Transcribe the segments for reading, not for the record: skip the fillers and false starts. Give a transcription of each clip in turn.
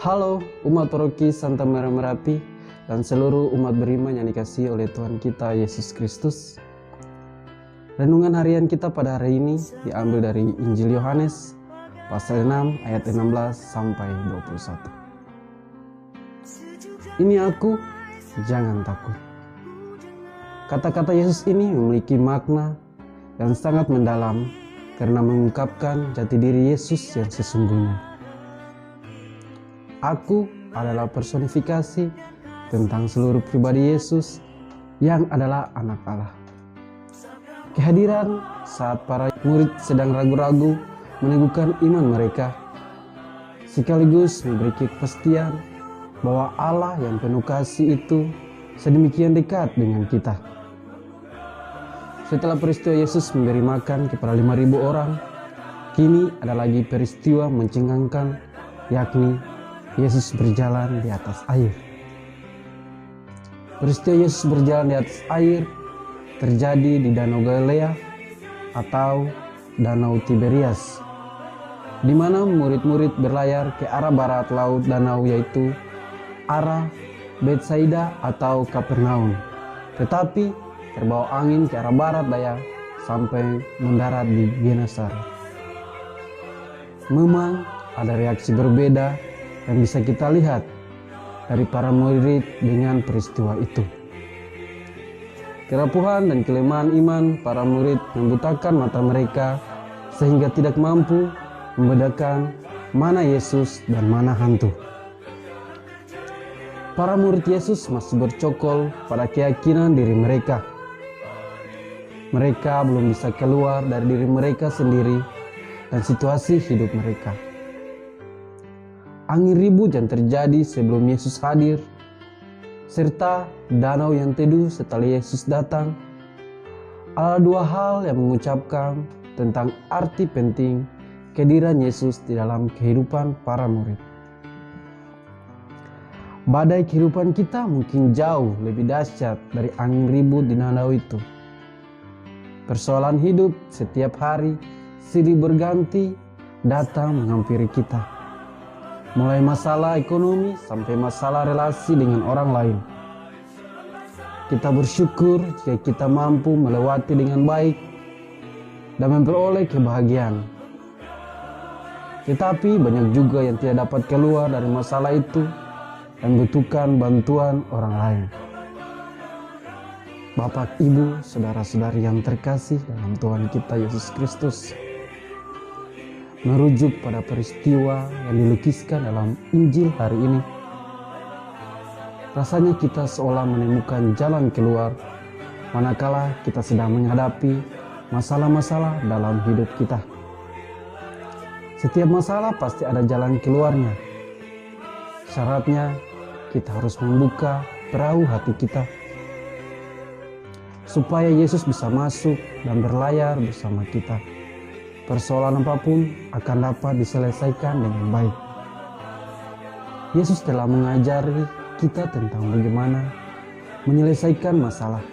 Halo umat paroki Santa Maria Merapi dan seluruh umat beriman yang dikasihi oleh Tuhan kita Yesus Kristus. Renungan harian kita pada hari ini diambil dari Injil Yohanes pasal 6 ayat 16 sampai 21. Ini aku, jangan takut. Kata-kata Yesus ini memiliki makna yang sangat mendalam karena mengungkapkan jati diri Yesus yang sesungguhnya. Aku adalah personifikasi tentang seluruh pribadi Yesus yang adalah anak Allah. Kehadiran saat para murid sedang ragu-ragu meneguhkan iman mereka, sekaligus memberi kepastian bahwa Allah yang penuh kasih itu sedemikian dekat dengan kita. Setelah peristiwa Yesus memberi makan kepada 5.000 orang, kini ada lagi peristiwa mencengangkan, yakni Yesus berjalan di atas air. Peristiwa Yesus berjalan di atas air terjadi di Danau Galilea atau Danau Tiberias, di mana murid-murid berlayar ke arah barat laut danau, yaitu arah Betsaida atau Kapernaum, tetapi terbawa angin ke arah barat daya sampai mendarat di Genesaret. Memang ada reaksi berbeda yang bisa kita lihat dari para murid dengan peristiwa itu. Kerapuhan dan kelemahan iman para murid membutakan mata mereka sehingga tidak mampu membedakan mana Yesus dan mana hantu. Para murid Yesus masih bercokol pada keyakinan diri mereka. Mereka belum bisa keluar dari diri mereka sendiri dan situasi hidup mereka. Angin ribut yang terjadi sebelum Yesus hadir, serta danau yang teduh setelah Yesus datang, adalah dua hal yang mengucapkan tentang arti penting kehadiran Yesus di dalam kehidupan para murid. Badai kehidupan kita mungkin jauh lebih dahsyat dari angin ribut di danau itu. Persoalan hidup setiap hari silih berganti datang menghampiri kita. Mulai masalah ekonomi sampai masalah relasi dengan orang lain. Kita bersyukur jika kita mampu melewati dengan baik dan memperoleh kebahagiaan. Tetapi banyak juga yang tidak dapat keluar dari masalah itu dan membutuhkan bantuan orang lain. Bapak, Ibu, saudara-saudari yang terkasih dalam Tuhan kita Yesus Kristus, merujuk pada peristiwa yang dilukiskan dalam Injil hari ini, rasanya kita seolah menemukan jalan keluar manakala kita sedang menghadapi masalah-masalah dalam hidup kita. Setiap masalah pasti ada jalan keluarnya. Syaratnya kita harus membuka perahu hati kita supaya Yesus bisa masuk dan berlayar bersama kita. Persoalan apapun akan dapat diselesaikan dengan baik. Yesus telah mengajari kita tentang bagaimana menyelesaikan masalah.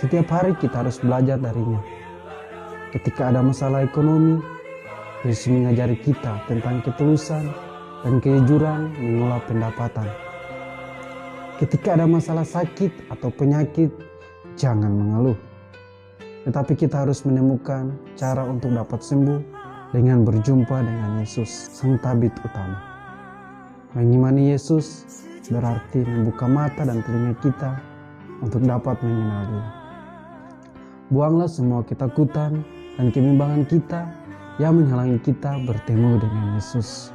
Setiap hari kita harus belajar darinya. Ketika ada masalah ekonomi, Yesus mengajari kita tentang ketulusan dan kejujuran mengelola pendapatan. Ketika ada masalah sakit atau penyakit, jangan mengeluh. Tetapi kita harus menemukan cara untuk dapat sembuh dengan berjumpa dengan Yesus, Sang Tabib utama. Mengimani Yesus berarti membuka mata dan telinga kita untuk dapat mengenal Dia. Buanglah semua ketakutan dan kebimbangan kita yang menghalangi kita bertemu dengan Yesus.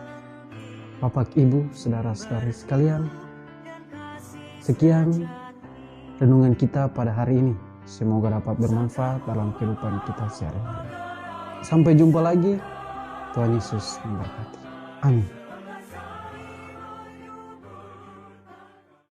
Bapak, Ibu, saudara-saudari sekalian, sekian renungan kita pada hari ini. Semoga dapat bermanfaat dalam kehidupan kita sehari-hari. Sampai jumpa lagi. Tuhan Yesus memberkati. Amin.